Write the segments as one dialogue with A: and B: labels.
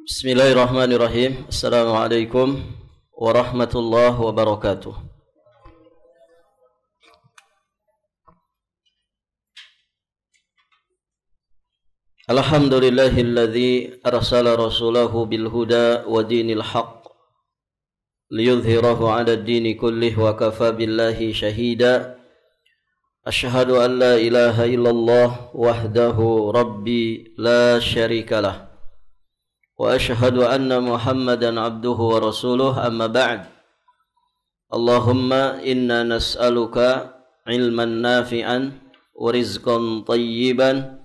A: Bismillahirrahmanirrahim. Assalamualaikum warahmatullahi wabarakatuh. Alhamdulillahilladzi arsala rasulahu bil huda wa dinil haqq liyudhhirahu 'ala ad-dini kullih wa kafa billahi shahida. Asyhadu an la ilaha illallah wahdahu rabbi la syarikalah wa asyhadu anna Muhammadan abduhu wa rasuluh, amma ba'd. Allahumma inna nas'aluka ilman nafi'an wa rizqan tayyiban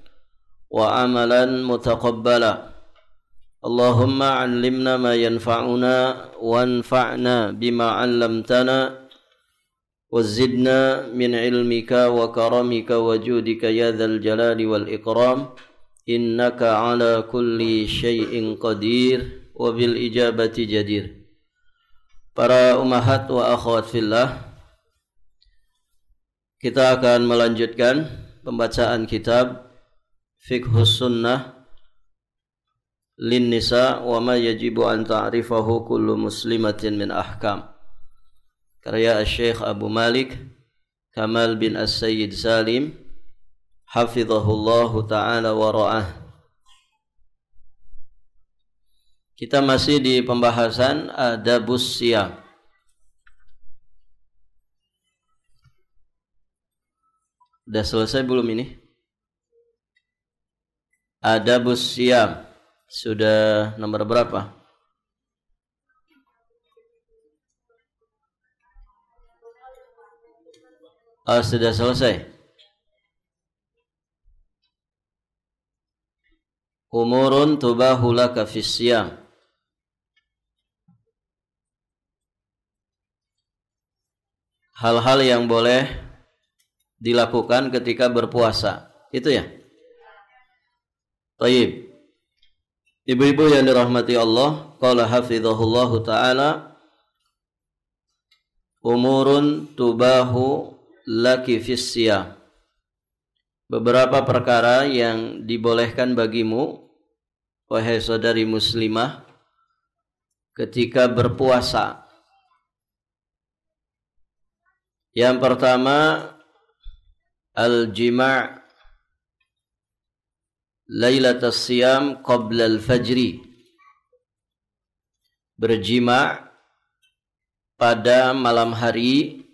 A: wa amalan mutaqabbala. Allahumma 'allimna ma yanfa'una wanfa'na bima 'allamtana wazidna min ilmika wa karamika wa judika ya dzal jalali wal ikram. Innaka ala kulli syai'in qadir wa bil ijabati jadir. Para ummahat wa akhwat fillah, kita akan melanjutkan pembacaan kitab Fiqhus Sunnah lin Nisa wa ma yajibu an ta'rifahu kullu muslimatin min ahkam, karya Syekh Abu Malik Kamal bin As-Sayyid Salim hafizahullahu ta'ala wa ra'ah. Kita masih di pembahasan adabus siyam. Sudah selesai belum ini? Adabus siyam sudah nomor berapa? Sudah selesai. Umurun tubahu laka fis siyam. Hal-hal yang boleh dilakukan ketika berpuasa. Itu ya? Taib. Ibu-ibu yang dirahmati Allah, qala hafizahullahu ta'ala, umurun tubahu laki fis siyam. Beberapa perkara yang dibolehkan bagimu, wahai saudari muslimah, ketika berpuasa. Yang pertama, al-jima' lailatas siyam qabla al-fajri. Berjima' pada malam hari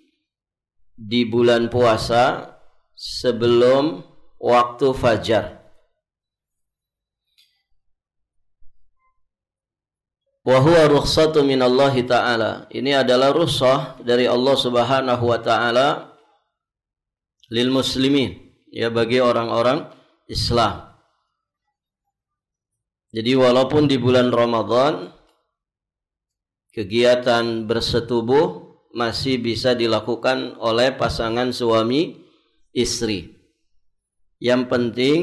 A: di bulan puasa sebelum waktu fajar. Wa huwa rukhsatu minallahi ta'ala. Ini adalah rukhsah dari Allah Subhanahu wa ta'ala lil muslimin, ya, bagi orang-orang Islam. Jadi walaupun di bulan Ramadan kegiatan bersetubuh masih bisa dilakukan oleh pasangan suami istri. Yang penting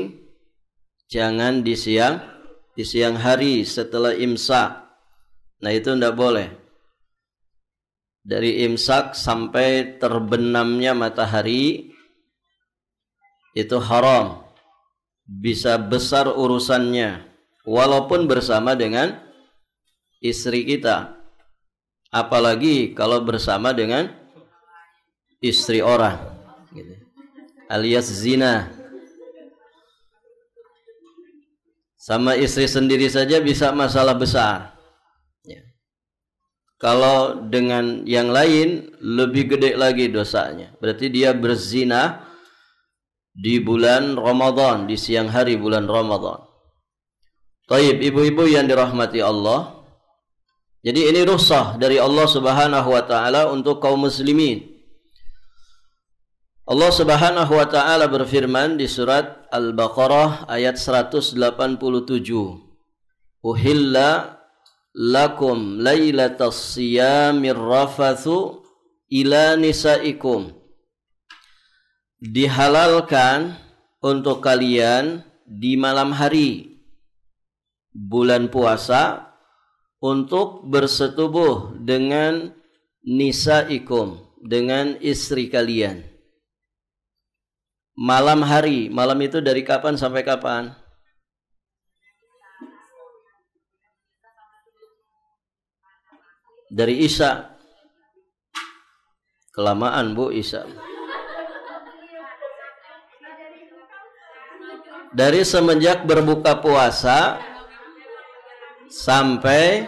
A: jangan di siang hari setelah imsak. Nah, itu tidak boleh. Dari imsak sampai terbenamnya matahari itu haram. Bisa besar urusannya walaupun bersama dengan istri kita. Apalagi kalau bersama dengan istri orang, gitu, alias zina. Sama istri sendiri saja bisa masalah besar, ya. Kalau dengan yang lain lebih gede lagi dosanya. Berarti dia berzina di bulan Ramadan, di siang hari bulan Ramadan. Taib, ibu-ibu yang dirahmati Allah, jadi ini rukhsah dari Allah Subhanahu wa ta'ala untuk kaum muslimin. Allah Subhanahu wa ta'ala berfirman di surat Al-Baqarah ayat 187. Uhilla lakum lailatas siyamir rafathu ila nisaikum. Dihalalkan untuk kalian di malam hari bulan puasa untuk bersetubuh dengan nisaikum, dengan istri kalian. Malam hari, malam itu dari kapan sampai kapan? Dari Isya. Kelamaan Bu Isya. Dari semenjak berbuka puasa sampai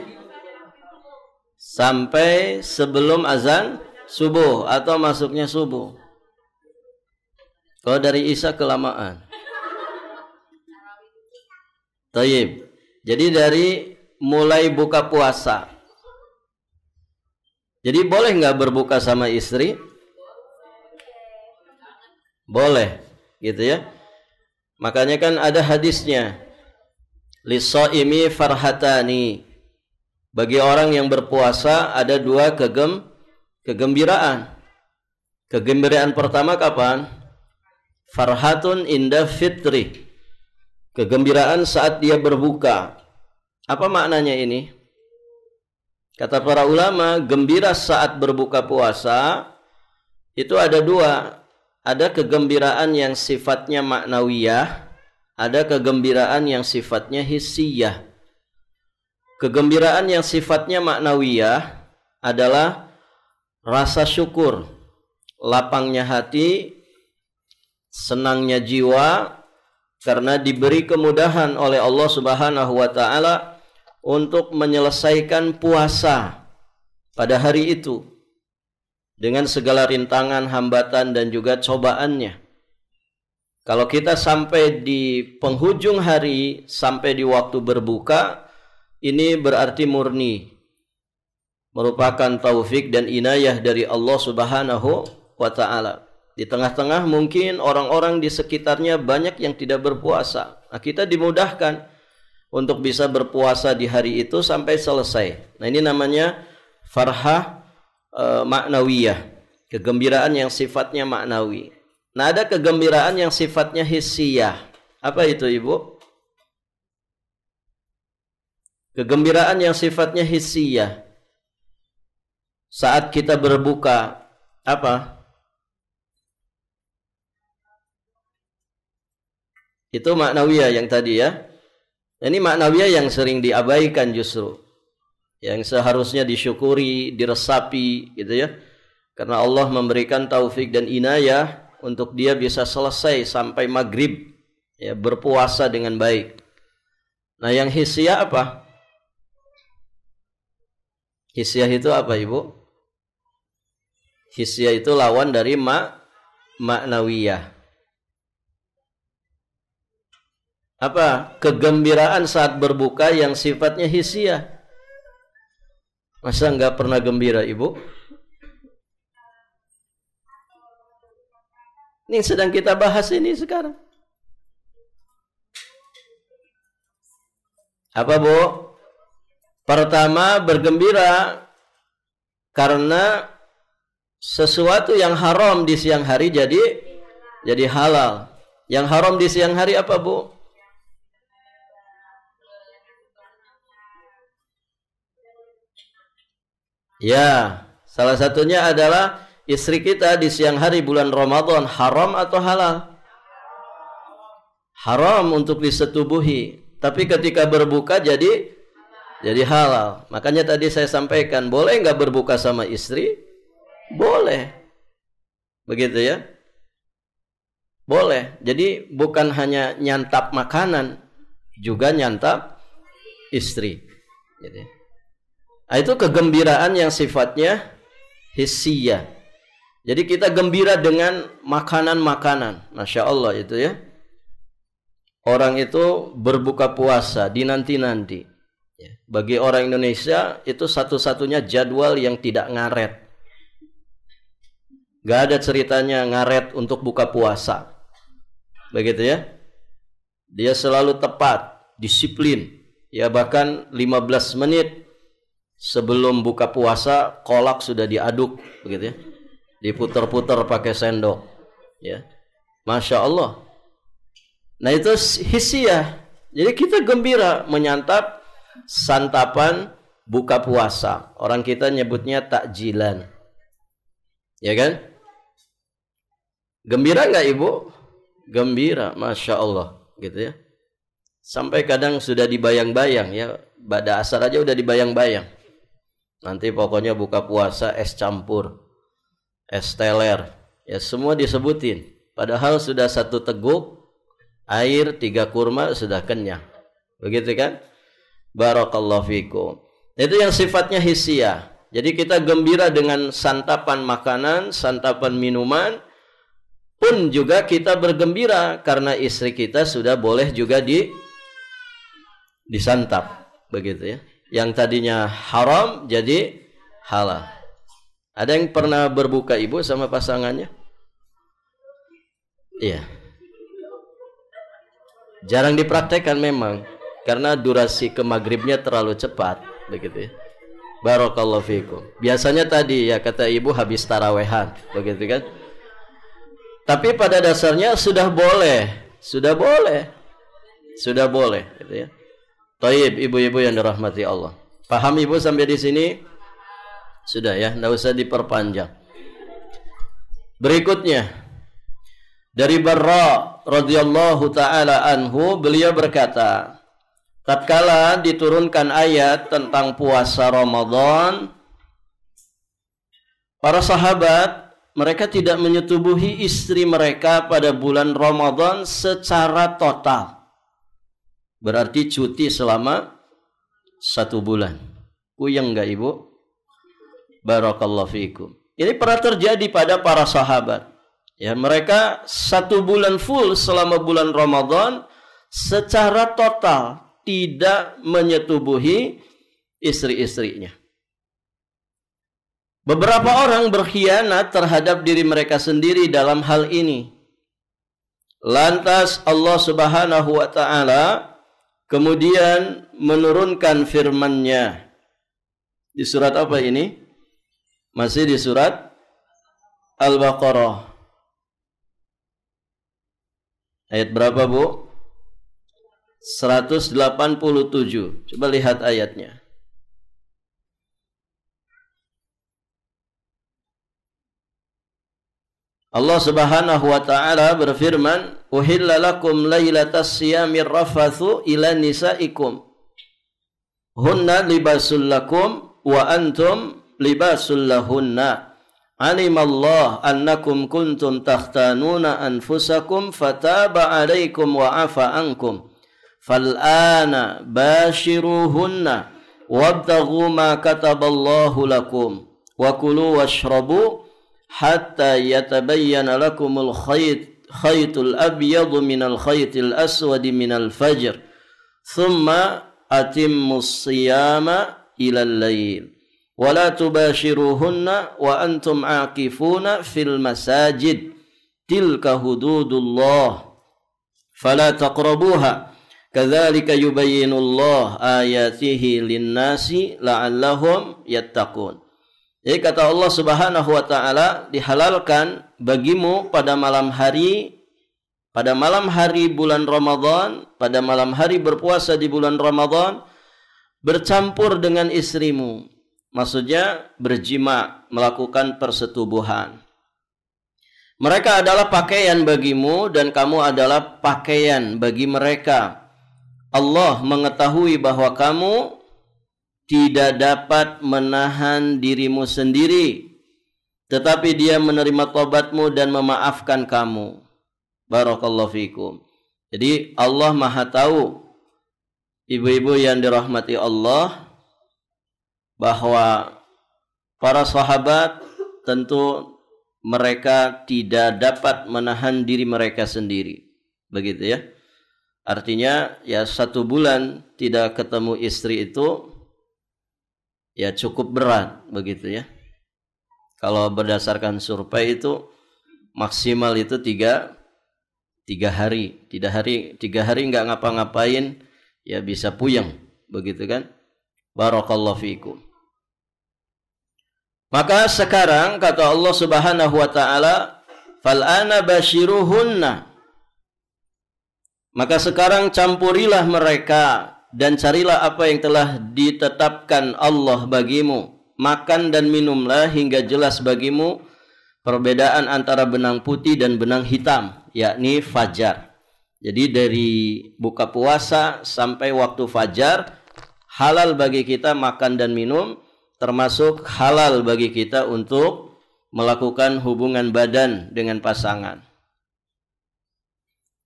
A: sebelum azan subuh atau masuknya subuh. Kalau dari Isya kelamaan. Taib. Jadi dari mulai buka puasa. Jadi boleh nggak berbuka sama istri? Boleh, gitu ya. Makanya kan ada hadisnya. Lis-shaimi farhatani. Bagi orang yang berpuasa ada dua kegembiraan. Kegembiraan pertama kapan? Farhatun inda fitri. Kegembiraan saat dia berbuka. Apa maknanya ini? Kata para ulama, gembira saat berbuka puasa itu ada dua. Ada kegembiraan yang sifatnya maknawiyah, ada kegembiraan yang sifatnya hissiyah. Kegembiraan yang sifatnya maknawiyah adalah rasa syukur, lapangnya hati, senangnya jiwa karena diberi kemudahan oleh Allah Subhanahu wa taala untuk menyelesaikan puasa pada hari itu dengan segala rintangan, hambatan dan juga cobaannya. Kalau kita sampai di penghujung hari, sampai di waktu berbuka, ini berarti murni merupakan taufik dan inayah dari Allah Subhanahu wa taala. Di tengah-tengah mungkin orang-orang di sekitarnya banyak yang tidak berpuasa. Nah, kita dimudahkan untuk bisa berpuasa di hari itu sampai selesai. Nah, ini namanya farhah maknawiyah, kegembiraan yang sifatnya maknawi. Nah, ada kegembiraan yang sifatnya hissiyah. Apa itu, Ibu? Kegembiraan yang sifatnya hissiyah. Saat kita berbuka, apa? Itu maknawiyah yang tadi ya. Ini maknawiyah yang sering diabaikan justru. Yang seharusnya disyukuri, diresapi gitu ya. Karena Allah memberikan taufik dan inayah untuk dia bisa selesai sampai maghrib ya, berpuasa dengan baik. Nah, yang hissiyah apa? Hissiyah itu apa, Ibu? Hissiyah itu lawan dari maknawiyah. Apa? Kegembiraan saat berbuka yang sifatnya hissiyah. Masa nggak pernah gembira, Ibu? Ini sedang kita bahas ini sekarang. Apa, Bu? Pertama, bergembira karena sesuatu yang haram di siang hari jadi halal. Yang haram di siang hari apa, Bu? Ya, salah satunya adalah istri kita di siang hari bulan Ramadan haram atau halal? Haram untuk disetubuhi. Tapi ketika berbuka jadi halal. Makanya tadi saya sampaikan, boleh nggak berbuka sama istri? Boleh. Begitu ya? Boleh. Jadi bukan hanya nyantap makanan, juga nyantap istri. Jadi, itu kegembiraan yang sifatnya hissiyah. Jadi kita gembira dengan makanan-makanan. Masya Allah itu ya. Orang itu berbuka puasa dinanti-nanti. Bagi orang Indonesia itu satu-satunya jadwal yang tidak ngaret. Gak ada ceritanya ngaret untuk buka puasa. Begitu ya. Dia selalu tepat, disiplin. Ya, bahkan 15 menit sebelum buka puasa kolak sudah diaduk, begitu ya. Diputar-putar pakai sendok. Ya. Masya Allah. Nah, itu hissiyah. Jadi kita gembira menyantap santapan buka puasa. Orang kita nyebutnya takjilan. Ya kan? Gembira nggak, Ibu? Gembira, Masya Allah, gitu ya. Sampai kadang sudah dibayang-bayang ya, pada asar aja udah dibayang-bayang. Nanti pokoknya buka puasa es campur, es teler, ya semua disebutin. Padahal sudah 1 teguk air 3 kurma sudah kenyang. Begitu kan? Barakallahu fikum. Itu yang sifatnya hissiyah. Jadi kita gembira dengan santapan makanan, santapan minuman, pun juga kita bergembira karena istri kita sudah boleh juga disantap, begitu ya. Yang tadinya haram jadi halal. Ada yang pernah berbuka ibu sama pasangannya? Iya. Jarang dipraktekkan memang karena durasi ke maghribnya terlalu cepat, begitu ya. Barakallahu fikum. Biasanya tadi ya kata ibu habis tarawehan, begitu kan? Tapi pada dasarnya sudah boleh, gitu ya. Taib, ibu-ibu yang dirahmati Allah. Paham ibu sampai di sini? Sudah ya, tidak usah diperpanjang. Berikutnya dari Barra radhiyallahu taala anhu, beliau berkata, tatkala diturunkan ayat tentang puasa Ramadan, para sahabat mereka tidak menyetubuhi istri mereka pada bulan Ramadan secara total. Berarti cuti selama 1 bulan. Puyeng enggak ibu? Barakallahu fikum. Ini pernah terjadi pada para sahabat. Ya, mereka 1 bulan full selama bulan Ramadan secara total tidak menyetubuhi istri-istrinya. Beberapa orang berkhianat terhadap diri mereka sendiri dalam hal ini. Lantas Allah Subhanahu wa taala kemudian menurunkan firman-Nya. Di surat apa ini? Masih di surat Al-Baqarah. Ayat berapa, Bu? 187. Coba lihat ayatnya. Allah Subhanahu wa taala berfirman, "Uhilla lakum lailatas siyamir rafathu ila nisaikum. Hunna libasul lakum wa antum libasul lahunna. Alimallahu annakum kuntum takhtanuna anfusakum fataba 'alaikum wa 'afa ankum. Fal'ana bashiruhunna wabtaghu ma kataballahu lakum wa kulu washrabu hatta yatabayyana lakumul khaytul abyadu minal khaytil aswadi minal fajr thumma atimmus siyama ilal layl wa la tubashiruhunna wa antum aqifuna fil masajid tilka hududullah fala taqrabuha kadzalika yubayyinullahu ayatihi linnasi la'allahum yattaqun." Jadi kata Allah Subhanahu wa taala, dihalalkan bagimu pada malam hari bulan Ramadan, pada malam hari berpuasa di bulan Ramadan, bercampur dengan istrimu. Maksudnya berjima, melakukan persetubuhan. Mereka adalah pakaian bagimu dan kamu adalah pakaian bagi mereka. Allah mengetahui bahwa kamu tidak dapat menahan dirimu sendiri, tetapi Dia menerima taubatmu dan memaafkan kamu. Barakallahu fikum. Jadi Allah Maha tahu, ibu-ibu yang dirahmati Allah, bahwa para sahabat tentu mereka tidak dapat menahan diri mereka sendiri. Begitu ya. Artinya ya 1 bulan tidak ketemu istri itu ya cukup berat, begitu ya. Kalau berdasarkan survei itu maksimal itu 3 hari. 3 hari enggak ngapa-ngapain ya bisa puyeng, begitu kan? Barakallahu fikum. Maka sekarang kata Allah Subhanahu wa taala, "Fal ana bashiruhunna." Maka sekarang campurilah mereka dan carilah apa yang telah ditetapkan Allah bagimu. Makan dan minumlah hingga jelas bagimu perbedaan antara benang putih dan benang hitam, yakni fajar. Jadi dari buka puasa sampai waktu fajar halal bagi kita makan dan minum. termasuk halal bagi kita untuk melakukan hubungan badan dengan pasangan.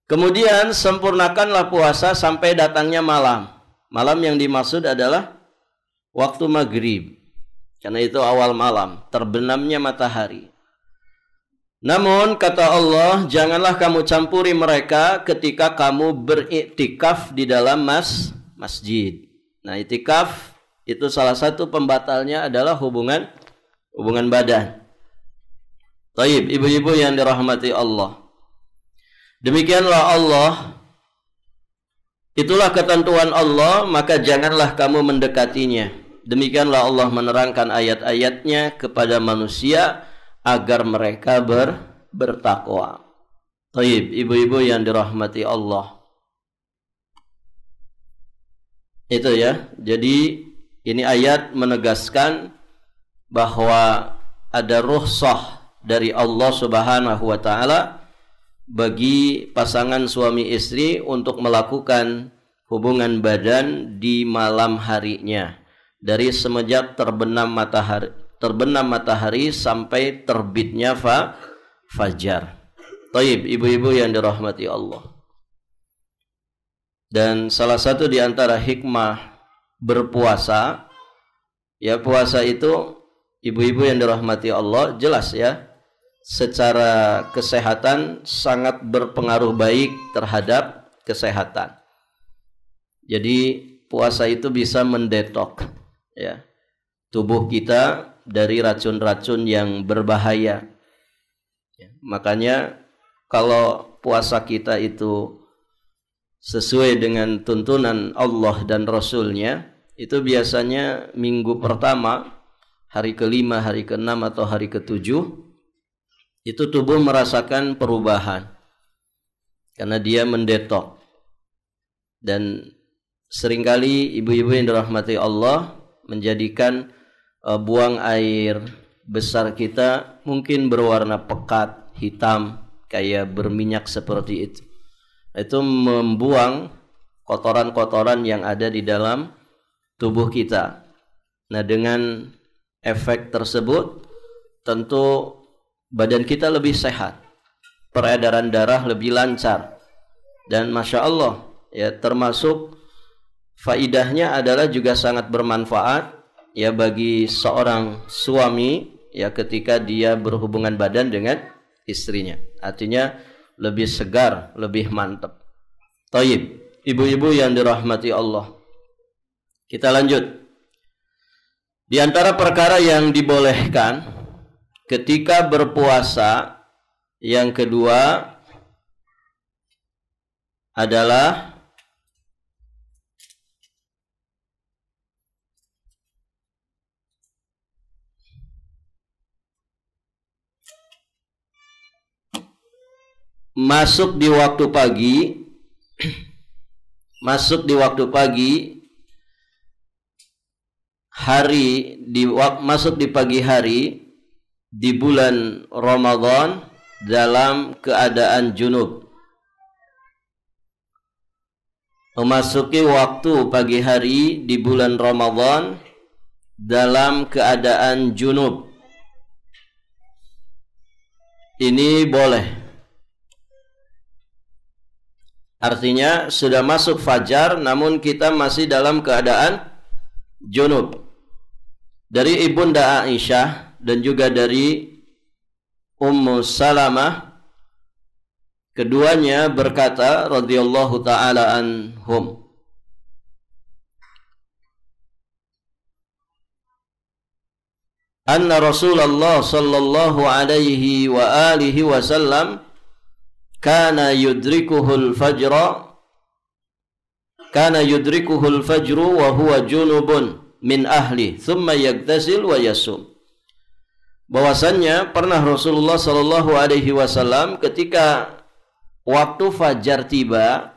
A: Kemudian sempurnakanlah puasa sampai datangnya malam. Malam yang dimaksud adalah waktu maghrib, karena itu awal malam, terbenamnya matahari. Namun kata Allah, janganlah kamu campuri mereka ketika kamu beriktikaf di dalam masjid. Nah, iktikaf itu salah satu pembatalnya adalah hubungan badan. Taib, ibu-ibu yang dirahmati Allah. Demikianlah Allah. Itulah ketentuan Allah, maka janganlah kamu mendekatinya. Demikianlah Allah menerangkan ayat-ayatnya kepada manusia agar mereka bertakwa. Taib, ibu-ibu yang dirahmati Allah. Itu ya. Jadi ini ayat menegaskan bahwa ada rukhsah dari Allah Subhanahu wa taala bagi pasangan suami istri untuk melakukan hubungan badan di malam harinya, dari semenjak terbenam matahari sampai terbitnya fajar. Taib, ibu-ibu yang dirahmati Allah. Dan salah satu di antara hikmah berpuasa, ya puasa itu ibu-ibu yang dirahmati Allah, jelas ya, secara kesehatan sangat berpengaruh baik terhadap kesehatan. Jadi puasa itu bisa mendetok ya tubuh kita dari racun-racun yang berbahaya. Makanya kalau puasa kita itu sesuai dengan tuntunan Allah dan Rasulnya, itu biasanya minggu pertama, hari ke-5, hari ke-6 atau hari ke-7, itu tubuh merasakan perubahan karena dia mendetok. Dan seringkali ibu-ibu yang dirahmati Allah menjadikan buang air besar kita mungkin berwarna pekat, hitam, kayak berminyak seperti itu. Itu membuang kotoran-kotoran yang ada di dalam tubuh kita. Nah, dengan efek tersebut tentu badan kita lebih sehat, peredaran darah lebih lancar, dan Masya Allah ya, termasuk faidahnya adalah juga sangat bermanfaat ya bagi seorang suami ya ketika dia berhubungan badan dengan istrinya. Artinya lebih segar, lebih mantap. Taib, ibu-ibu yang dirahmati Allah. Kita lanjut. Di antara perkara yang dibolehkan ketika berpuasa, yang kedua adalah masuk di waktu pagi, masuk di waktu pagi hari masuk di pagi hari di bulan Ramadan dalam keadaan junub. Memasuki waktu pagi hari di bulan Ramadan dalam keadaan junub. Ini boleh. Artinya sudah masuk fajar namun kita masih dalam keadaan junub. Dari Ibunda Aisyah dan juga dari Ummu Salamah, keduanya berkata radhiyallahu taala anhum, anna Rasulullah sallallahu alaihi wa alihi wasallam kana yudrikuhul fajru wa huwa junubun min ahli thumma yagtasil wa yasum. Bahwasannya pernah Rasulullah sallallahu alaihi wasallam ketika waktu fajar tiba,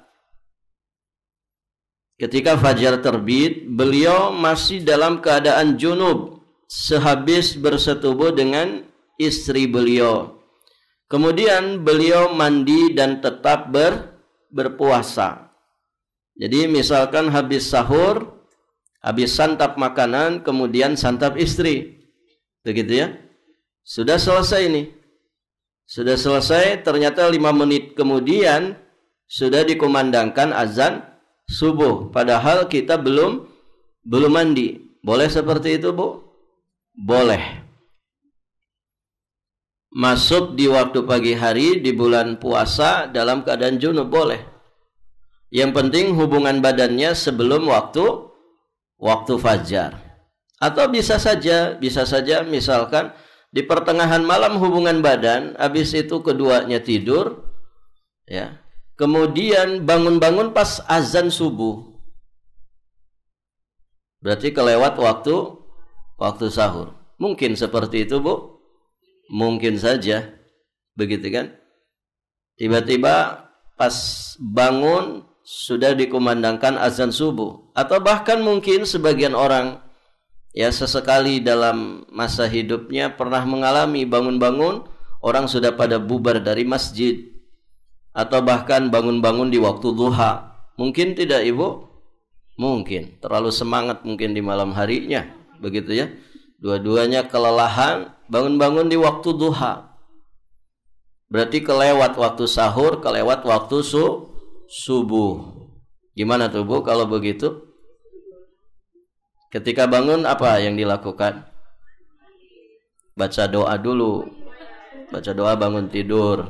A: ketika fajar terbit, beliau masih dalam keadaan junub sehabis bersetubuh dengan istri beliau. Kemudian beliau mandi dan tetap berpuasa. Jadi misalkan habis sahur Habis santap makanan, kemudian santap istri. Begitu ya. Sudah selesai nih. Sudah selesai, ternyata 5 menit kemudian sudah dikumandangkan azan subuh. Padahal kita belum mandi. Boleh seperti itu, Bu? Boleh. Masuk di waktu pagi hari di bulan puasa dalam keadaan junub boleh. Yang penting hubungan badannya sebelum waktu fajar. Atau bisa saja misalkan di pertengahan malam hubungan badan, habis itu keduanya tidur, ya. Kemudian bangun-bangun pas azan subuh. Berarti kelewat waktu sahur. Mungkin seperti itu, Bu? Mungkin saja, begitu kan? Tiba-tiba pas bangun sudah dikumandangkan azan subuh, atau bahkan mungkin sebagian orang ya sesekali dalam masa hidupnya pernah mengalami bangun-bangun orang sudah pada bubar dari masjid, atau bahkan bangun-bangun di waktu duha. Mungkin tidak, Ibu? Mungkin terlalu semangat mungkin di malam harinya, begitu ya. Dua-duanya kelelahan, bangun-bangun di waktu duha. Berarti kelewat waktu sahur, kelewat waktu subuh. Gimana tuh, Bu, kalau begitu? Ketika bangun apa yang dilakukan? Baca doa dulu. Baca doa bangun tidur.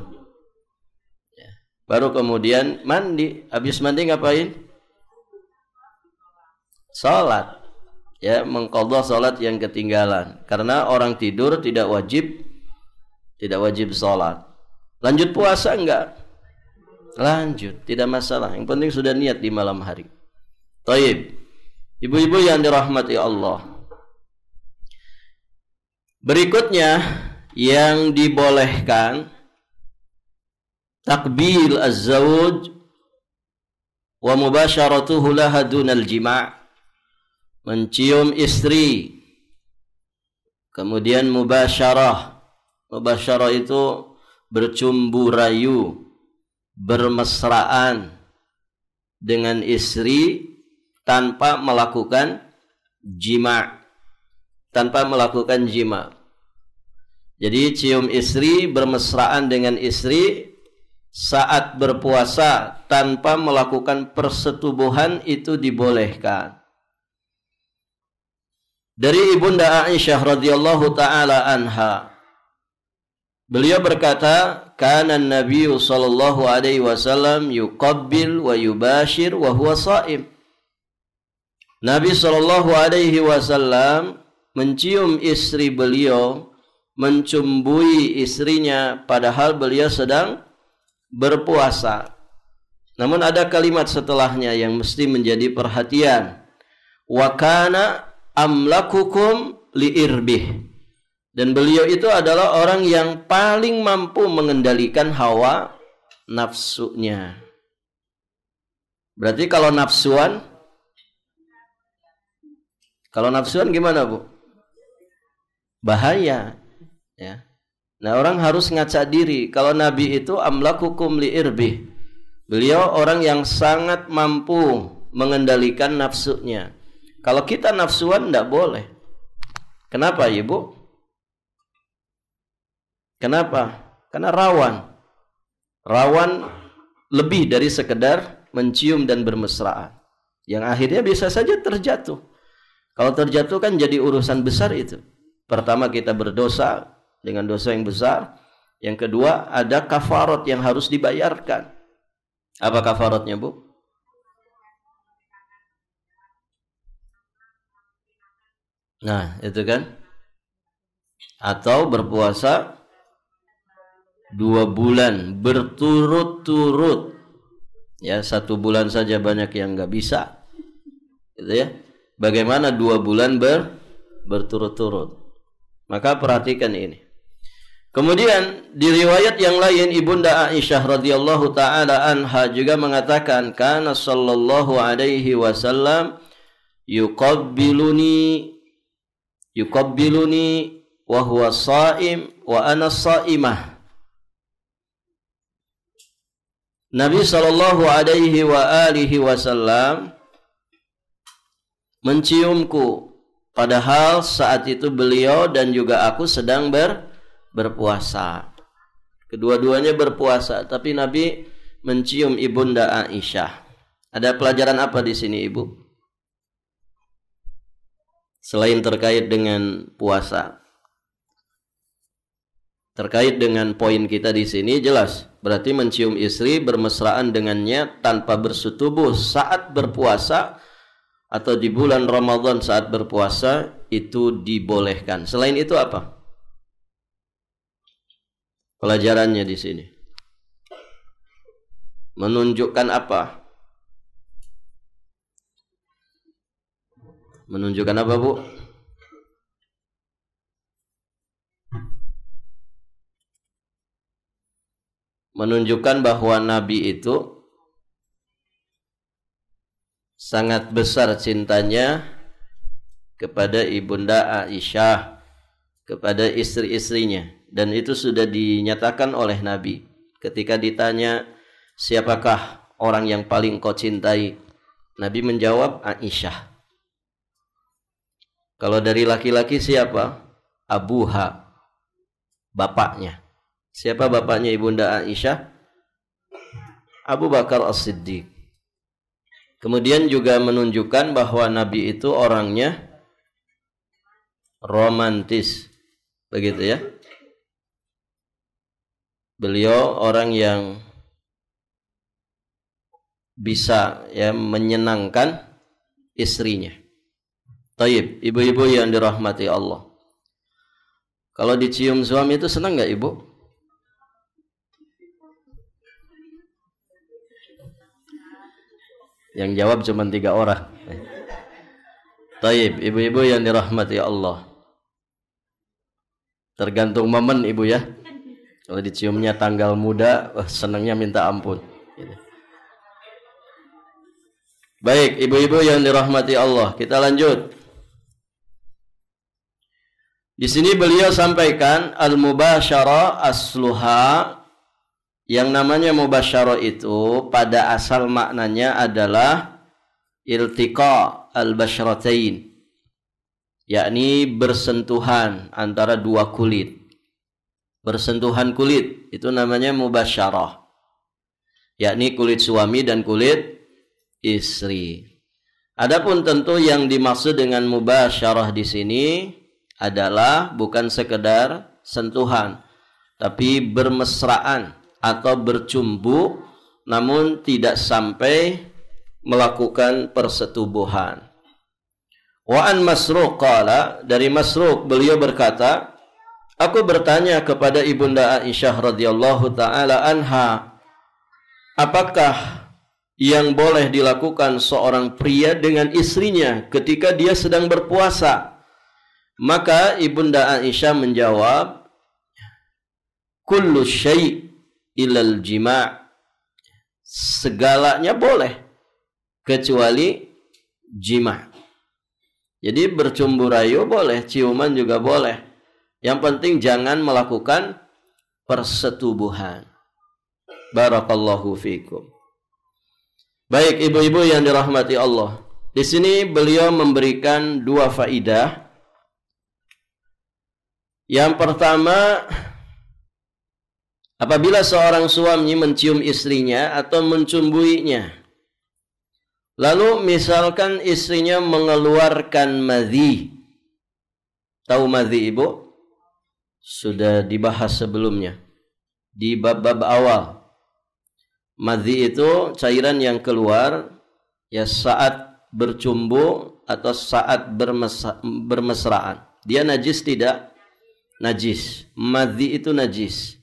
A: Ya. Baru kemudian mandi. Habis mandi ngapain? Salat. Ya, mengqadha salat yang ketinggalan. Karena orang tidur tidak wajib salat. Lanjut puasa enggak? Lanjut, tidak masalah. Yang penting sudah niat di malam hari. Taib. Ibu-ibu yang dirahmati Allah. Berikutnya yang dibolehkan takbil az-zawj wa mubasyaratuhu laha dunal jima'. Mencium istri, kemudian mubasyarah. Mubasyarah itu bercumbu rayu, bermesraan dengan istri tanpa melakukan jima'. Jadi cium istri, bermesraan dengan istri saat berpuasa tanpa melakukan persetubuhan itu dibolehkan. Dari Ibunda Aisyah radhiyallahu taala anha, beliau berkata, "Kana an-nabiy sallallahu alaihi wasallam yuqabbil wa yubashir wa huwa sha'im." Nabi sallallahu alaihi wasallam mencium istri beliau, mencumbui istrinya padahal beliau sedang berpuasa. Namun ada kalimat setelahnya yang mesti menjadi perhatian. Wa kana amlakukum liirbih. Dan beliau itu adalah orang yang paling mampu mengendalikan hawa nafsunya. Berarti kalau nafsuan gimana, Bu? Bahaya, ya. Nah, orang harus ngaca diri. Kalau Nabi itu amlakukum liirbih. Beliau orang yang sangat mampu mengendalikan nafsunya. Kalau kita nafsuan tidak boleh. Kenapa, Ibu? Kenapa? Karena rawan lebih dari sekedar mencium dan bermesraan, yang akhirnya bisa saja terjatuh. Kalau terjatuh kan jadi urusan besar itu. Pertama, kita berdosa dengan dosa yang besar. Yang kedua, ada kafarat yang harus dibayarkan. Apa kafaratnya, Bu? Nah, itu kan. Atau berpuasa 2 bulan berturut-turut. Ya, 1 bulan saja banyak yang nggak bisa. Gitu ya. Bagaimana 2 bulan berturut-turut? Maka perhatikan ini. Kemudian di riwayat yang lain Ibunda Aisyah radhiyallahu taala anha juga mengatakan, kana sallallahu alaihi wasallam yuqabbiluni wa huwa sha'im wa ana sha'imah. Nabi sallallahu alaihi wa alihi wasallam menciumku, padahal saat itu beliau dan juga aku sedang berpuasa. Kedua-duanya berpuasa, tapi Nabi mencium ibunda Aisyah. Ada pelajaran apa di sini, Ibu? Selain terkait dengan puasa. Terkait dengan poin kita di sini jelas, berarti mencium istri, bermesraan dengannya tanpa bersetubuh saat berpuasa atau di bulan Ramadan saat berpuasa itu dibolehkan. Selain itu apa? Pelajarannya di sini menunjukkan apa? Menunjukkan apa, Bu? Menunjukkan bahwa Nabi itu sangat besar cintanya kepada ibunda Aisyah, kepada istri-istrinya, dan itu sudah dinyatakan oleh Nabi ketika ditanya, siapakah orang yang paling kau cintai? Nabi menjawab, Aisyah. Kalau dari laki-laki siapa? Abuha, bapaknya. Siapa bapaknya ibunda Aisyah? Abu Bakar As-Siddiq. Kemudian juga menunjukkan bahwa Nabi itu orangnya romantis. Begitu ya. Beliau orang yang bisa ya menyenangkan istrinya. Taib, ibu-ibu yang dirahmati Allah. Kalau dicium suami itu senang nggak, Ibu? Yang jawab cuma 3 orang. Taib, ibu-ibu yang dirahmati Allah. Tergantung momen, Ibu ya. Kalau diciumnya tanggal muda, senangnya minta ampun. Baik, ibu-ibu yang dirahmati Allah, kita lanjut. Di sini beliau sampaikan al-mubasyarah asluha. Yang namanya mubasyarah itu pada asal maknanya adalah iltiqa al-basyratain, yakni bersentuhan antara dua kulit. Bersentuhan kulit itu namanya mubasyarah, yakni kulit suami dan kulit istri. Adapun tentu yang dimaksud dengan mubasyarah di sini adalah bukan sekedar sentuhan, tapi bermesraan atau bercumbu, namun tidak sampai melakukan persetubuhan. Wa an Masruq qala, dari Masruq beliau berkata, aku bertanya kepada ibunda Aisyah radhiyallahu taala anha, apakah yang boleh dilakukan seorang pria dengan istrinya ketika dia sedang berpuasa? Maka ibunda Aisyah menjawab, kullu syai' ilal jima', segalanya boleh kecuali jima'. Jadi bercumbu rayu boleh, ciuman juga boleh. Yang penting jangan melakukan persetubuhan. Barakallahu fikum. Baik, ibu-ibu yang dirahmati Allah. Di sini beliau memberikan 2 faidah. Yang pertama, apabila seorang suami mencium istrinya atau mencumbuinya, lalu misalkan istrinya mengeluarkan madhi. Tahu madhi, Ibu? Sudah dibahas sebelumnya di bab-bab awal. Madhi itu cairan yang keluar ya saat bercumbu atau saat bermesraan. Dia najis tidak? Najis. Madhi itu najis.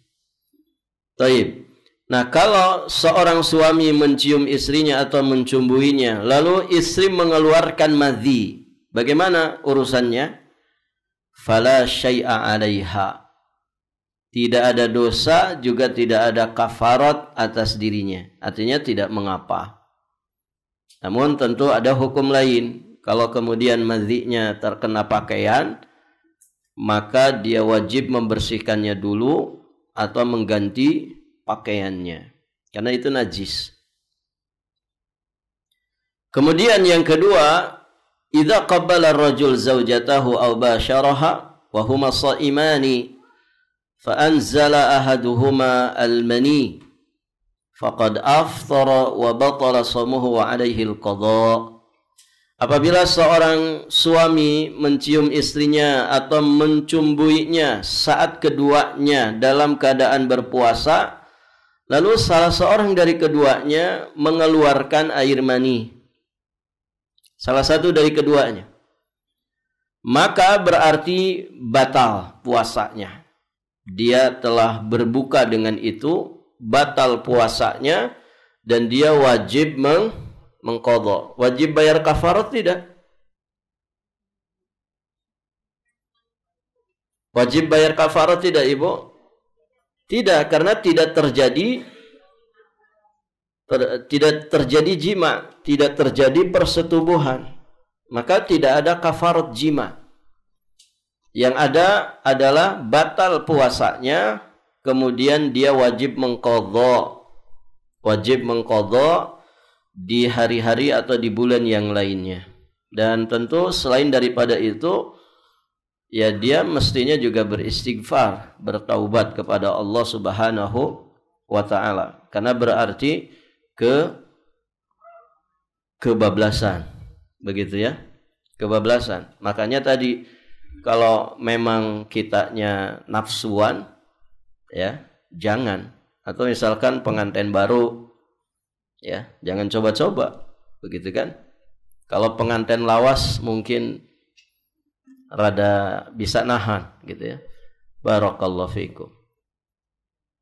A: Taib. Nah, kalau seorang suami mencium istrinya atau mencumbuinya, lalu istri mengeluarkan madhi, bagaimana urusannya? Fala syai'a 'alaiha. Tidak ada dosa, juga tidak ada kafarat atas dirinya. Artinya tidak mengapa. Namun tentu ada hukum lain. Kalau kemudian madhinya terkena pakaian, maka dia wajib membersihkannya dulu atau mengganti pakaiannya, karena itu najis. Kemudian yang kedua, idza qabbala ar-rajul zawjatahu aw basharaha wa huma sha'imani fa anzala ahaduhuma al-mani faqad aftara wa batala shaumuhu wa alaihi al-qadha. Apabila seorang suami mencium istrinya atau mencumbuinya saat keduanya dalam keadaan berpuasa, lalu salah seorang dari keduanya mengeluarkan air mani, salah satu dari keduanya, maka berarti batal puasanya. Dia telah berbuka dengan itu, batal puasanya, dan dia wajib mengqadha. Wajib bayar kafarat tidak? Wajib bayar kafarat tidak, Ibu? Tidak, karena tidak terjadi jima, tidak terjadi persetubuhan. Maka tidak ada kafarat jima. Yang ada adalah batal puasanya, kemudian dia wajib mengqadha. Wajib mengqadha di hari-hari atau di bulan yang lainnya. Dan tentu selain daripada itu, ya dia mestinya juga beristighfar, bertaubat kepada Allah Subhanahu wa ta'ala. Karena berarti kebablasan. Begitu ya, kebablasan. Makanya tadi kalau memang kitanya nafsuan, ya jangan. Atau misalkan pengantin baru, ya jangan coba-coba, begitu kan? Kalau pengantin lawas mungkin rada bisa nahan, gitu ya. Barakallahu fikum.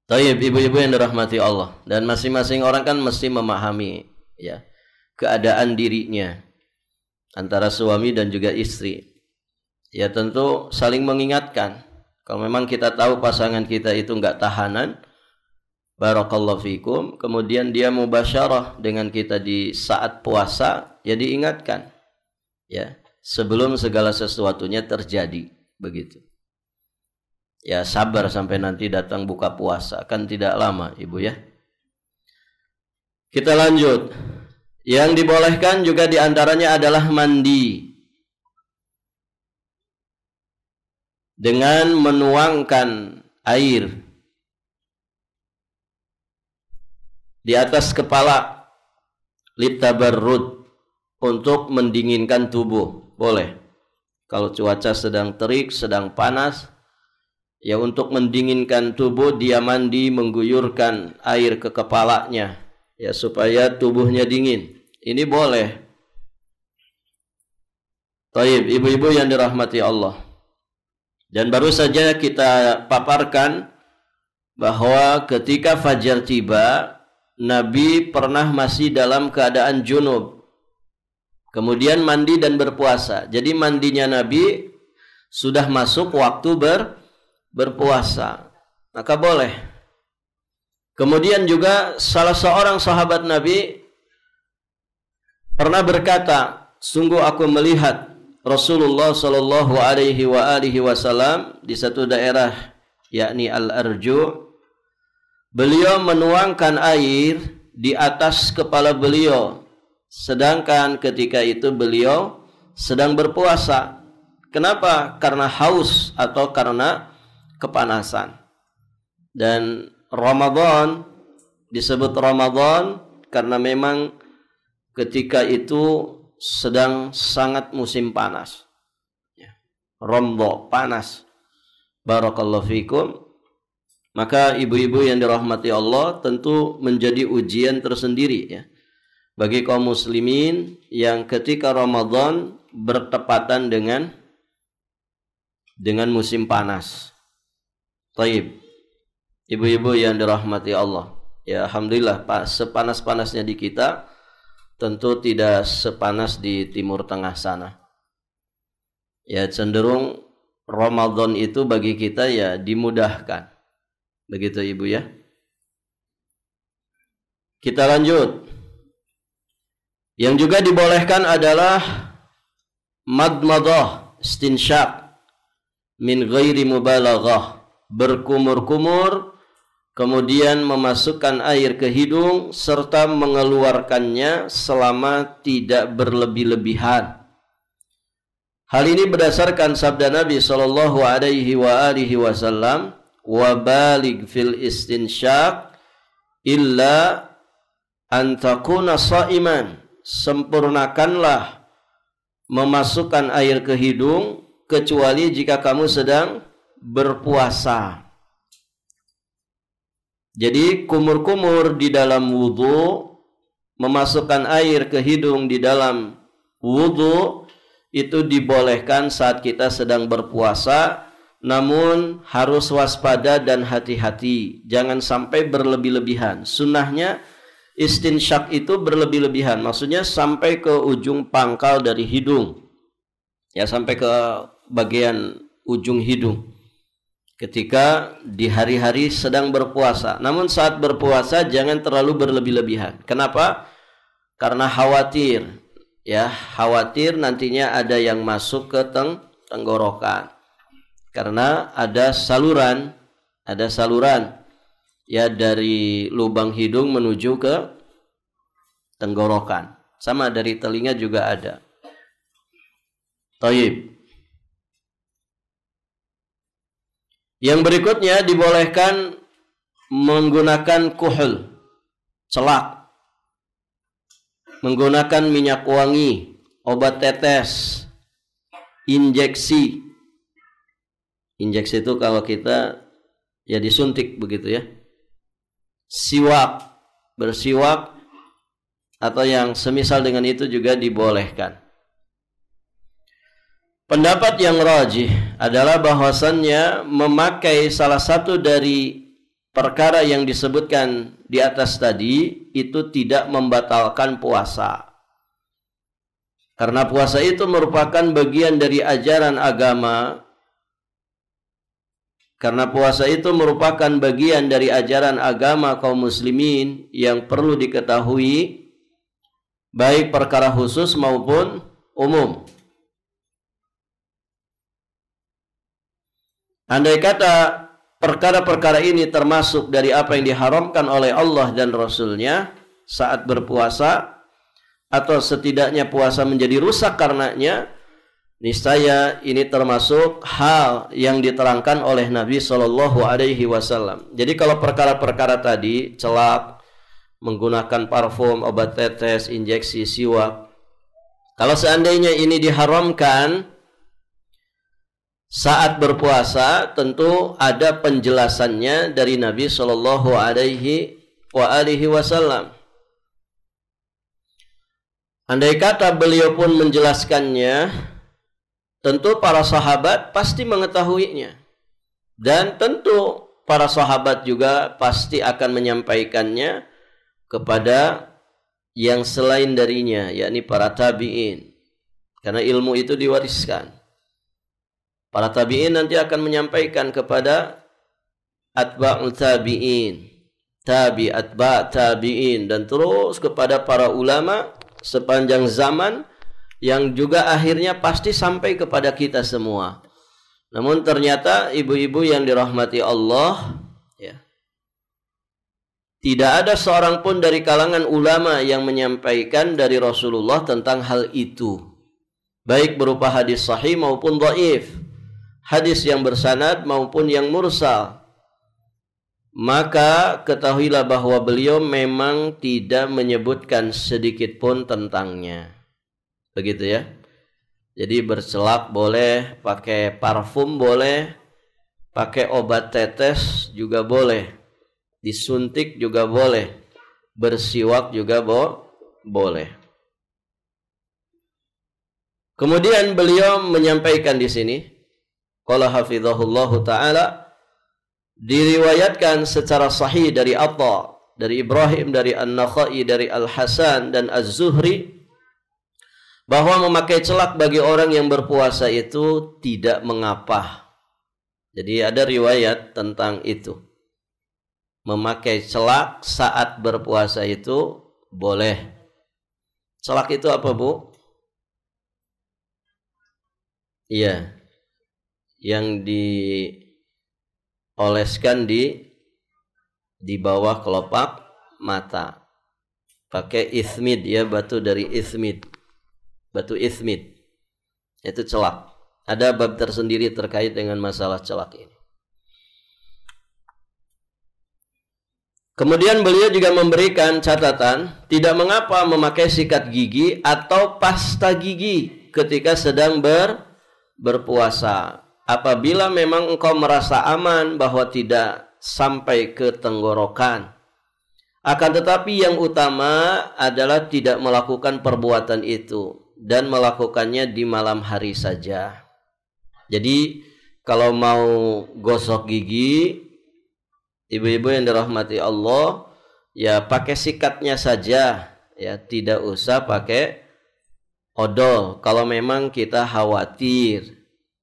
A: Tayyib, ibu-ibu yang dirahmati Allah, dan masing-masing orang kan mesti memahami ya keadaan dirinya antara suami dan juga istri. Ya tentu saling mengingatkan. Kalau memang kita tahu pasangan kita itu enggak tahanan, barakallahu fikum, kemudian dia mubasyarah dengan kita di saat puasa, ya diingatkan. Ya, sebelum segala sesuatunya terjadi, begitu. Ya, sabar sampai nanti datang buka puasa, kan tidak lama, Ibu ya. Kita lanjut. Yang dibolehkan juga diantaranya adalah mandi dengan menuangkan air di atas kepala, litabarrud, untuk mendinginkan tubuh, boleh. Kalau cuaca sedang terik, sedang panas, ya untuk mendinginkan tubuh dia mandi, mengguyurkan air ke kepalanya, ya supaya tubuhnya dingin. Ini boleh. Taib, ibu-ibu yang dirahmati Allah. Dan baru saja kita paparkan bahwa ketika fajar tiba, Nabi pernah masih dalam keadaan junub, kemudian mandi dan berpuasa. Jadi mandinya Nabi sudah masuk waktu berpuasa, maka boleh. Kemudian juga salah seorang sahabat Nabi pernah berkata, sungguh aku melihat Rasulullah Shallallahu Alaihi Wasallam di satu daerah, yakni Al-Arju. Beliau menuangkan air di atas kepala beliau, sedangkan ketika itu beliau sedang berpuasa. Kenapa? Karena haus atau karena kepanasan. Dan Ramadan disebut Ramadan karena memang ketika itu sedang sangat musim panas. Rombo, panas. Barakallahu fikum. Maka ibu-ibu yang dirahmati Allah, tentu menjadi ujian tersendiri ya bagi kaum muslimin yang ketika Ramadan bertepatan dengan musim panas. Taib, ibu-ibu yang dirahmati Allah, ya alhamdulillah sepanas-panasnya di kita tentu tidak sepanas di Timur Tengah sana. Ya cenderung Ramadan itu bagi kita ya dimudahkan. Begitu Ibu ya. Kita lanjut. Yang juga dibolehkan adalah madmadah, istinsyaq min ghairi mubalaghah, berkumur-kumur kemudian memasukkan air ke hidung serta mengeluarkannya selama tidak berlebih-lebihan. Hal ini berdasarkan sabda Nabi sallallahu alaihi wasallam, "Wa baligh fil istinsyaq illa an takuna sha'iman." Sempurnakanlah memasukkan air ke hidung kecuali jika kamu sedang berpuasa. Jadi kumur-kumur di dalam wudu, memasukkan air ke hidung di dalam wudu itu dibolehkan saat kita sedang berpuasa, namun harus waspada dan hati-hati, jangan sampai berlebih-lebihan. Sunnahnya istinsyak itu berlebih-lebihan, maksudnya sampai ke ujung pangkal dari hidung, ya, sampai ke bagian ujung hidung ketika di hari-hari sedang berpuasa. Namun saat berpuasa jangan terlalu berlebih-lebihan. Kenapa? Karena khawatir, ya, khawatir nantinya ada yang masuk ke tenggorokan. Karena ada saluran ya dari lubang hidung menuju ke tenggorokan. Sama dari telinga juga ada. Taib. Yang berikutnya dibolehkan menggunakan kuhul, celak, menggunakan minyak wangi, obat tetes, injeksi. Injeksi itu kalau kita ya disuntik begitu ya. Siwak, bersiwak atau yang semisal dengan itu juga dibolehkan. Pendapat yang rajih adalah bahwasannya memakai salah satu dari perkara yang disebutkan di atas tadi itu tidak membatalkan puasa. Karena puasa itu merupakan bagian dari ajaran agama. Karena puasa itu merupakan bagian dari ajaran agama kaum muslimin yang perlu diketahui baik perkara khusus maupun umum. Andai kata perkara-perkara ini termasuk dari apa yang diharamkan oleh Allah dan Rasul-Nya saat berpuasa, atau setidaknya puasa menjadi rusak karenanya, niscaya ini termasuk hal yang diterangkan oleh Nabi Shallallahu Alaihi Wasallam. Jadi kalau perkara-perkara tadi, celak, menggunakan parfum, obat tetes, injeksi, siwak, kalau seandainya ini diharamkan saat berpuasa, tentu ada penjelasannya dari Nabi Shallallahu Alaihi Wasallam. Andai kata beliau pun menjelaskannya, tentu para sahabat pasti mengetahuinya, dan tentu para sahabat juga pasti akan menyampaikannya kepada yang selain darinya, yakni para tabi'in, karena ilmu itu diwariskan. Para tabi'in nanti akan menyampaikan kepada atba'ul tabi'in, atba' tabi'in, dan terus kepada para ulama sepanjang zaman, yang juga akhirnya pasti sampai kepada kita semua. Namun ternyata ibu-ibu yang dirahmati Allah, ya, tidak ada seorang pun dari kalangan ulama yang menyampaikan dari Rasulullah tentang hal itu, baik berupa hadis sahih maupun dhaif, hadis yang bersanad maupun yang mursal. Maka ketahuilah bahwa beliau memang tidak menyebutkan sedikit pun tentangnya. Begitu ya. Jadi bercelak boleh, pakai parfum boleh, pakai obat tetes juga boleh, disuntik juga boleh, bersiwak juga boleh. Kemudian beliau menyampaikan di sini, qala hafizahullahu ta'ala, diriwayatkan secara sahih dari Atta, dari Ibrahim, dari An-Nakhai, dari Al-Hasan dan Az-Zuhri, bahwa memakai celak bagi orang yang berpuasa itu tidak mengapa. Jadi ada riwayat tentang itu. Memakai celak saat berpuasa itu boleh. Celak itu apa, Bu? Iya. Yang dioleskan di bawah kelopak mata. Pakai ismid ya, batu dari ismid. Batu ismid. Itu celak. Ada bab tersendiri terkait dengan masalah celak ini. Kemudian beliau juga memberikan catatan, tidak mengapa memakai sikat gigi atau pasta gigi ketika sedang berpuasa. Apabila memang engkau merasa aman bahwa tidak sampai ke tenggorokan. Akan tetapi yang utama adalah tidak melakukan perbuatan itu dan melakukannya di malam hari saja. Jadi kalau mau gosok gigi, ibu-ibu yang dirahmati Allah, ya pakai sikatnya saja, ya tidak usah pakai odol. Kalau memang kita khawatir,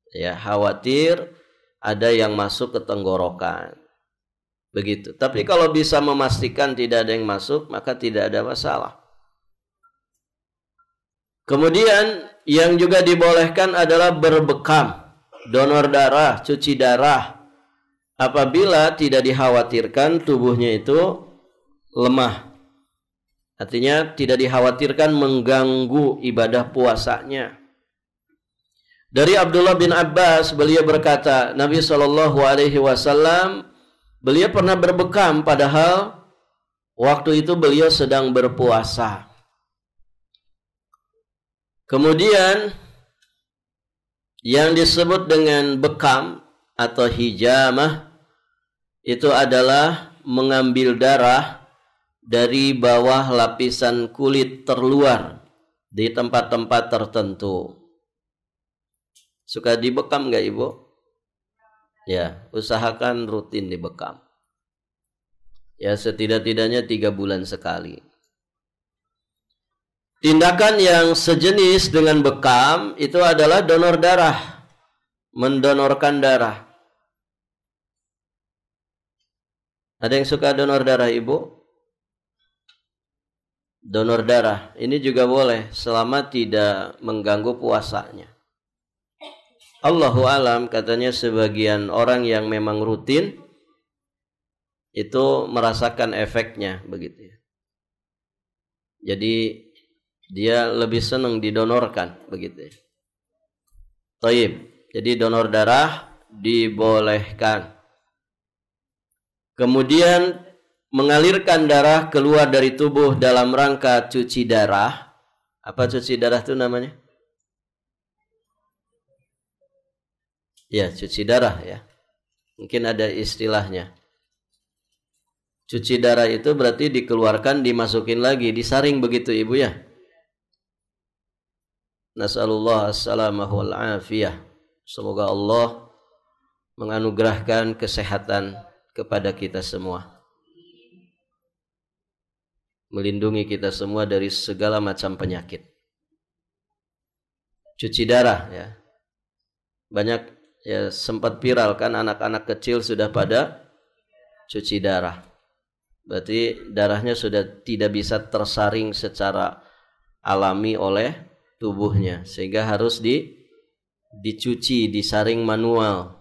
A: ya khawatir ada yang masuk ke tenggorokan. Begitu. Tapi kalau bisa memastikan tidak ada yang masuk, maka tidak ada masalah. Kemudian yang juga dibolehkan adalah berbekam, donor darah, cuci darah. Apabila tidak dikhawatirkan tubuhnya itu lemah. Artinya tidak dikhawatirkan mengganggu ibadah puasanya. Dari Abdullah bin Abbas, beliau berkata, Nabi SAW, beliau pernah berbekam padahal waktu itu beliau sedang berpuasa. Kemudian yang disebut dengan bekam atau hijamah itu adalah mengambil darah dari bawah lapisan kulit terluar di tempat-tempat tertentu. Suka dibekam nggak ibu? Ya, usahakan rutin dibekam. Ya, setidak-tidaknya 3 bulan sekali. Tindakan yang sejenis dengan bekam itu adalah donor darah. Mendonorkan darah. Ada yang suka donor darah, ibu? Donor darah. Ini juga boleh selama tidak mengganggu puasanya. Allahu alam, katanya sebagian orang yang memang rutin itu merasakan efeknya begitu. Jadi dia lebih senang didonorkan begitu. Taib. Jadi donor darah dibolehkan. Kemudian mengalirkan darah keluar dari tubuh dalam rangka cuci darah. Apa cuci darah itu namanya? Ya, cuci darah ya. Mungkin ada istilahnya. Cuci darah itu berarti dikeluarkan, dimasukin lagi, disaring begitu ibu ya. Nas'alullah as-salamah wal afiyah. Semoga Allah menganugerahkan kesehatan kepada kita semua. Melindungi kita semua dari segala macam penyakit. Cuci darah ya. Banyak ya sempat viral kan anak-anak kecil sudah pada cuci darah. Berarti darahnya sudah tidak bisa tersaring secara alami oleh tubuhnya sehingga harus dicuci, disaring manual.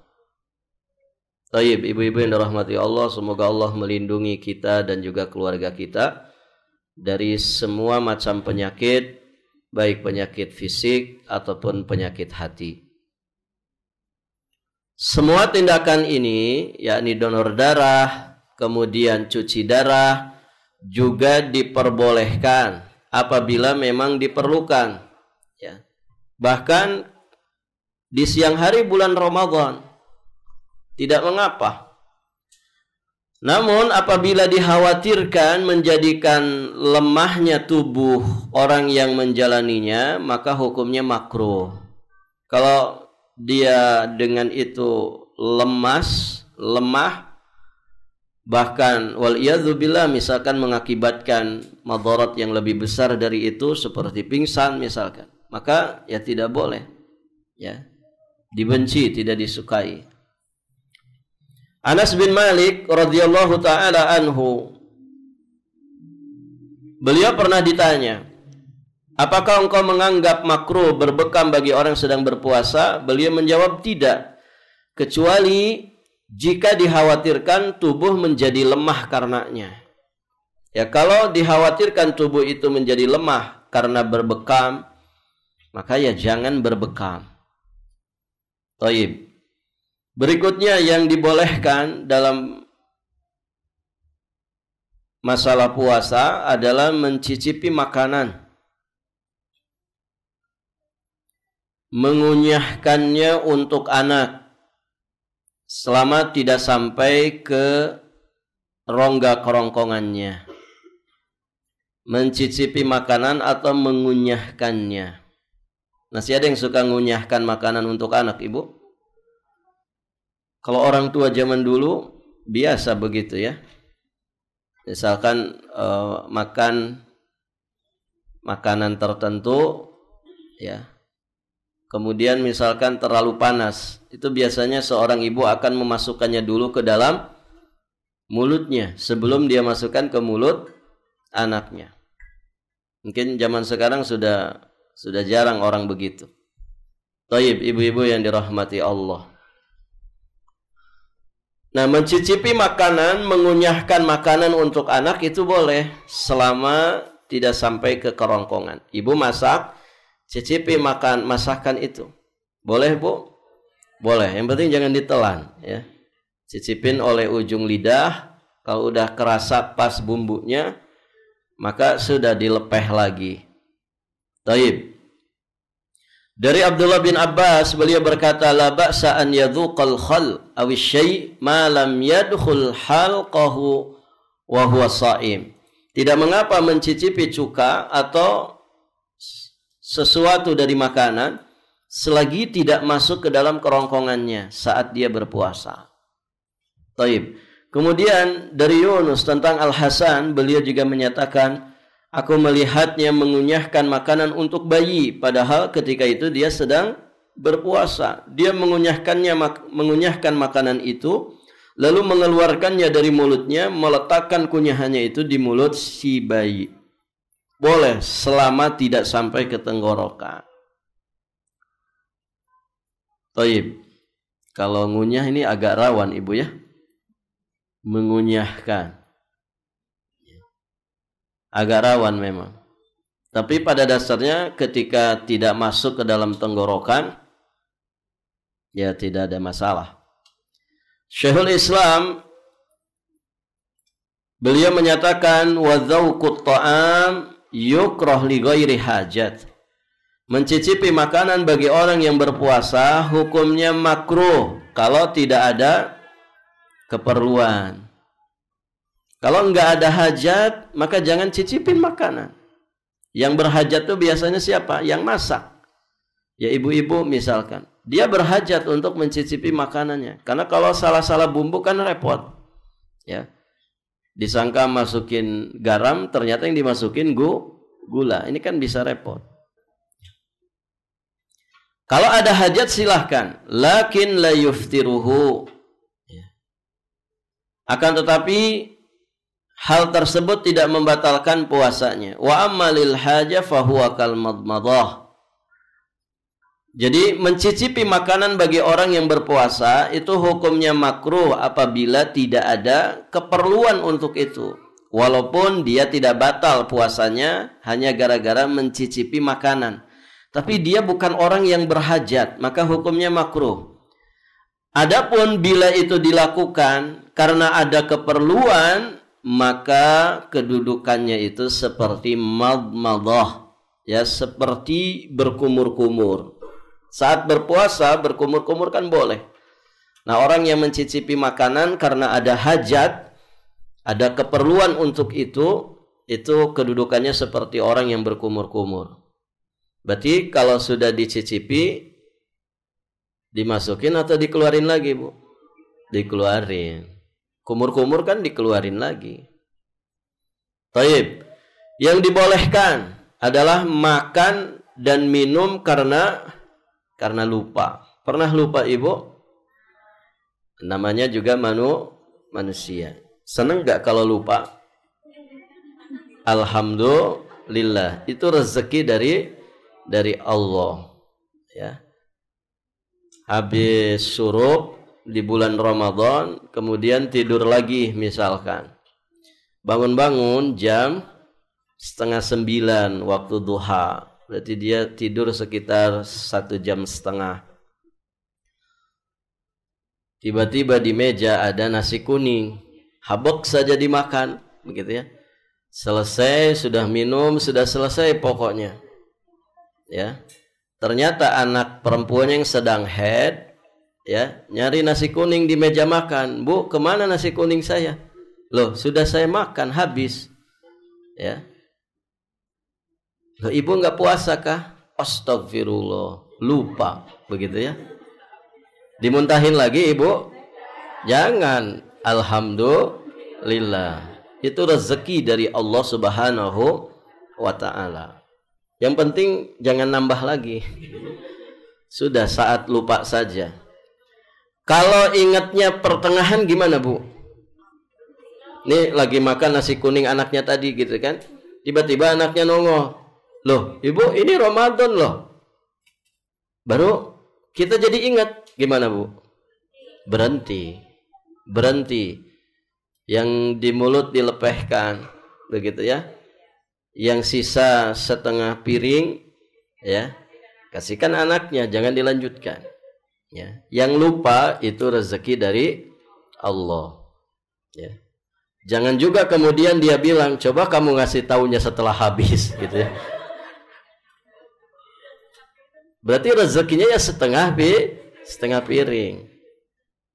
A: Taib, ibu-ibu yang dirahmati Allah, semoga Allah melindungi kita dan juga keluarga kita dari semua macam penyakit, baik penyakit fisik ataupun penyakit hati. Semua tindakan ini, yakni donor darah, kemudian cuci darah, juga diperbolehkan apabila memang diperlukan. Ya. Bahkan di siang hari bulan Ramadan, tidak mengapa. Namun apabila dikhawatirkan menjadikan lemahnya tubuh orang yang menjalaninya, maka hukumnya makruh. Kalau dia dengan itu lemah, bahkan waliyadzubillah misalkan mengakibatkan madarat yang lebih besar dari itu seperti pingsan misalkan, maka ya tidak boleh, ya dibenci, tidak disukai. Anas bin Malik radhiyallahu taala anhu, beliau pernah ditanya, apakah engkau menganggap makruh berbekam bagi orang sedang berpuasa? Beliau menjawab tidak, kecuali jika dikhawatirkan tubuh menjadi lemah karenanya. Ya, kalau dikhawatirkan tubuh itu menjadi lemah karena berbekam, maka ya jangan berbekam. Taib. Berikutnya yang dibolehkan dalam masalah puasa adalah mencicipi makanan, mengunyahkannya untuk anak selama tidak sampai ke rongga kerongkongannya. Mencicipi makanan atau mengunyahkannya. Masih ada yang suka mengunyahkan makanan untuk anak, Ibu? Kalau orang tua zaman dulu biasa begitu ya. Misalkan makan makanan tertentu ya. Kemudian misalkan terlalu panas, itu biasanya seorang ibu akan memasukkannya dulu ke dalam mulutnya sebelum dia masukkan ke mulut anaknya. Mungkin zaman sekarang sudah jarang orang begitu. Taib, ibu-ibu yang dirahmati Allah. Nah, mencicipi makanan, mengunyahkan makanan untuk anak itu boleh selama tidak sampai ke kerongkongan. Ibu masak, cicipi masakan itu. Boleh, Bu? Boleh. Yang penting jangan ditelan ya. Cicipin oleh ujung lidah, kalau udah kerasa pas bumbunya, maka sudah dilepeh lagi. Taib. Dari Abdullah bin Abbas, beliau berkata, la ba'sa an yadhuqal khal aw syai' ma lam yadkhul halqahu wa huwa sha'im. Tidak mengapa mencicipi cuka atau sesuatu dari makanan selagi tidak masuk ke dalam kerongkongannya saat dia berpuasa. Taib. Kemudian dari Yunus tentang Al-Hasan, beliau juga menyatakan, aku melihatnya mengunyahkan makanan untuk bayi, padahal ketika itu dia sedang berpuasa. Dia mengunyahkan makanan itu, lalu mengeluarkannya dari mulutnya, meletakkan kunyahannya itu di mulut si bayi. Boleh selama tidak sampai ke tenggorokan. Taib. Kalau ngunyah ini agak rawan, Ibu ya. Mengunyahkan agak rawan memang, tapi pada dasarnya ketika tidak masuk ke dalam tenggorokan ya tidak ada masalah. Syekhul Islam beliau menyatakan wa dzauqut ta'am yukrah li ghairi hajat. Mencicipi makanan bagi orang yang berpuasa hukumnya makruh kalau tidak ada keperluan. Kalau enggak ada hajat, maka jangan cicipin makanan. Yang berhajat itu biasanya siapa? Yang masak. Ya ibu-ibu misalkan. Dia berhajat untuk mencicipi makanannya. Karena kalau salah-salah bumbu kan repot. Ya. Disangka masukin garam, ternyata yang dimasukin gula. Ini kan bisa repot. Kalau ada hajat silahkan. Lakin la yuftiruhu. Akan tetapi hal tersebut tidak membatalkan puasanya. Wa ammalil haja fahuwa kal madmadah. Jadi mencicipi makanan bagi orang yang berpuasa itu hukumnya makruh apabila tidak ada keperluan untuk itu. Walaupun dia tidak batal puasanya hanya gara-gara mencicipi makanan. Tapi dia bukan orang yang berhajat, maka hukumnya makruh. Adapun bila itu dilakukan karena ada keperluan, maka kedudukannya itu seperti madmadah, ya seperti berkumur-kumur. Saat berpuasa berkumur-kumur kan boleh. Nah, orang yang mencicipi makanan karena ada hajat, ada keperluan untuk itu kedudukannya seperti orang yang berkumur-kumur. Berarti kalau sudah dicicipi, dimasukin atau dikeluarin lagi, Bu? Dikeluarin. Kumur-kumur kan dikeluarin lagi. Taib. Yang dibolehkan adalah makan dan minum karena lupa. Pernah lupa, Ibu? Namanya juga manusia. Senang gak kalau lupa? Alhamdulillah. Itu rezeki dari Allah. Ya. Habis syuruk di bulan Ramadan, kemudian tidur lagi misalkan. Bangun-bangun jam 8:30 waktu duha. berarti dia tidur sekitar 1,5 jam. Tiba-tiba di meja ada nasi kuning, habek saja dimakan, begitu ya. Selesai, sudah minum, sudah selesai pokoknya. Ya. Ternyata anak perempuannya yang sedang head, ya, nyari nasi kuning di meja makan. Bu, kemana nasi kuning saya? Loh, sudah saya makan habis. Ya. Loh, ibu nggak puasa kah? Astagfirullah, lupa, begitu ya. Dimuntahin lagi ibu? Jangan. Alhamdulillah. Itu rezeki dari Allah Subhanahu wa ta'ala. Yang penting jangan nambah lagi. Sudah saat lupa saja. Kalau ingatnya pertengahan gimana, Bu? Nih lagi makan nasi kuning anaknya tadi gitu kan. Tiba-tiba anaknya nongol. Loh, ibu ini Ramadan loh. Baru kita jadi ingat. Gimana, Bu? Berhenti. Berhenti. Yang di mulut dilepehkan. Begitu ya. Yang sisa setengah piring, ya, kasihkan anaknya, jangan dilanjutkan. Ya. Yang lupa itu rezeki dari Allah. Ya. Jangan juga kemudian dia bilang, coba kamu ngasih taunya setelah habis, gitu ya. Berarti rezekinya ya setengah piring.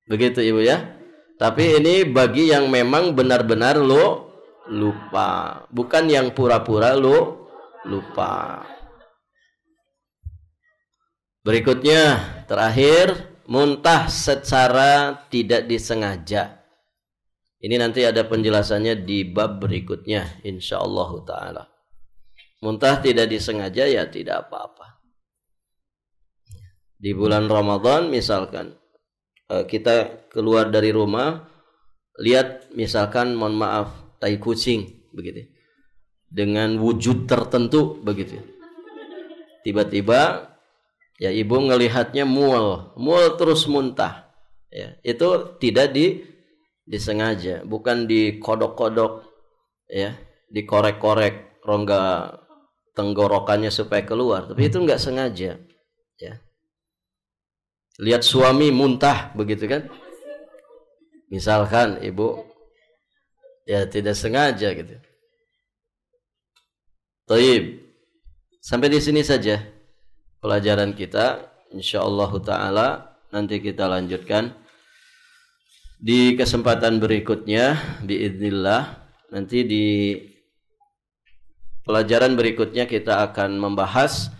A: Begitu Ibu ya. Tapi ini bagi yang memang benar-benar lupa, bukan yang pura-pura lupa. Berikutnya, terakhir, muntah secara tidak disengaja. Ini nanti ada penjelasannya di bab berikutnya, insyaallah ta'ala. Muntah tidak disengaja ya tidak apa-apa. Di bulan Ramadan misalkan kita keluar dari rumah, lihat misalkan mohon maaf tai kucing begitu, dengan wujud tertentu begitu. Tiba-tiba ya ibu ngelihatnya mual terus muntah. Ya, itu tidak disengaja, bukan dikodok-kodok ya, dikorek-korek rongga tenggorokannya supaya keluar, tapi itu enggak sengaja ya. Lihat suami muntah begitu kan, misalkan ibu ya tidak sengaja gitu. Taib. Sampai di sini saja pelajaran kita, insyaallah taala. Nanti kita lanjutkan di kesempatan berikutnya biidznillah. Nanti di pelajaran berikutnya kita akan membahas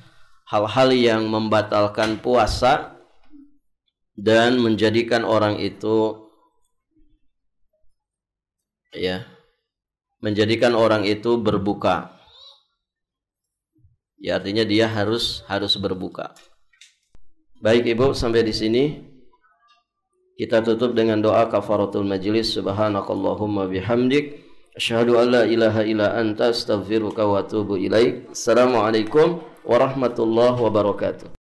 A: hal-hal yang membatalkan puasa dan menjadikan orang itu ya, menjadikan orang itu berbuka. Ya, artinya dia harus berbuka. Baik Ibu, sampai di sini kita tutup dengan doa kafaratul majlis. Subhanakallahumma bihamdik, asyhadu an la ilaha illa anta, astaghfiruka wa atubu ilaik. Assalamualaikum warahmatullahi wabarakatuh.